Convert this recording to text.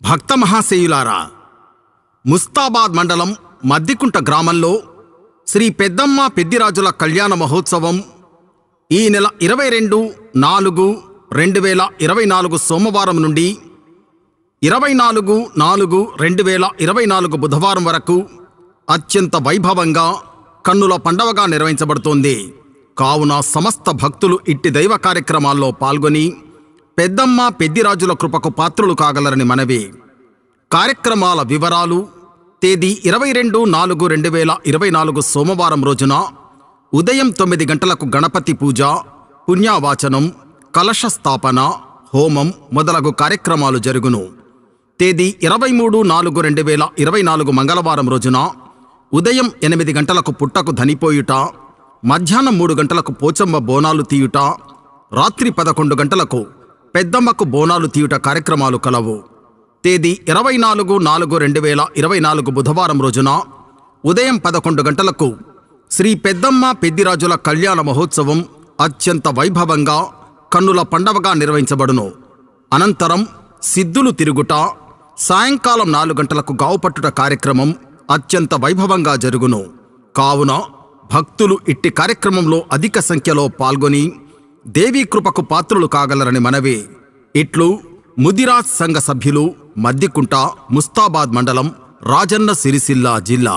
భక్త మహాశయులారా, ముస్తాబాద్ మండలం మద్దికుంట గ్రామంలో శ్రీ పెద్దమ్మ పెద్దిరాజుల కళ్యాణ మహోత్సవం ఈ నెల 22/4/2024 సోమవారం నుండి 24/4/2024 బుధవారం వరకు అత్యంత వైభవంగా కన్నుల పండవగా నిర్వహించబడుతోంది. కావున సమస్త భక్తులు ఇట్టి దైవ కార్యక్రమాల్లో పాల్గొని పెద్దమ్మ పెద్దిరాజుల కృపకు పాత్రులు కాగలరని మనవి. కార్యక్రమాల వివరాలు: తేదీ 22/4/2024 సోమవారం రోజున ఉదయం 9 గంటలకు గణపతి పూజ, పుణ్యావాచనం, కలశ స్థాపన, హోమం మొదలగు కార్యక్రమాలు జరుగును. తేదీ 23/4/2024 మంగళవారం రోజున ఉదయం 8 గంటలకు పుట్టకు ధనిపోయుట, మధ్యాహ్నం 3 గంటలకు పోచమ్మ బోనాలు తీయుట, రాత్రి 11 గంటలకు పెద్దమ్మకు బోనాలు తీయుట కార్యక్రమాలు కలవు. తేదీ 24/4/2024 బుధవారం రోజున ఉదయం 11 గంటలకు శ్రీ పెద్దమ్మ పెద్దిరాజుల కళ్యాణ మహోత్సవం అత్యంత వైభవంగా కన్నుల పండవగా నిర్వహించబడును. అనంతరం సిద్ధులు తిరుగుట, సాయంకాలం 4 గంటలకు గావుపట్టుట కార్యక్రమం అత్యంత వైభవంగా జరుగును. కావున భక్తులు ఇట్టి కార్యక్రమంలో అధిక సంఖ్యలో పాల్గొని దేవీ కృపకు పాత్రులు కాగలరని మనవి. ఇట్లు ముదిరాజ్ సంఘ సభ్యులు, మద్దికుంట, ముస్తాబాద్ మండలం, రాజన్న సిరిసిల్ల జిల్లా.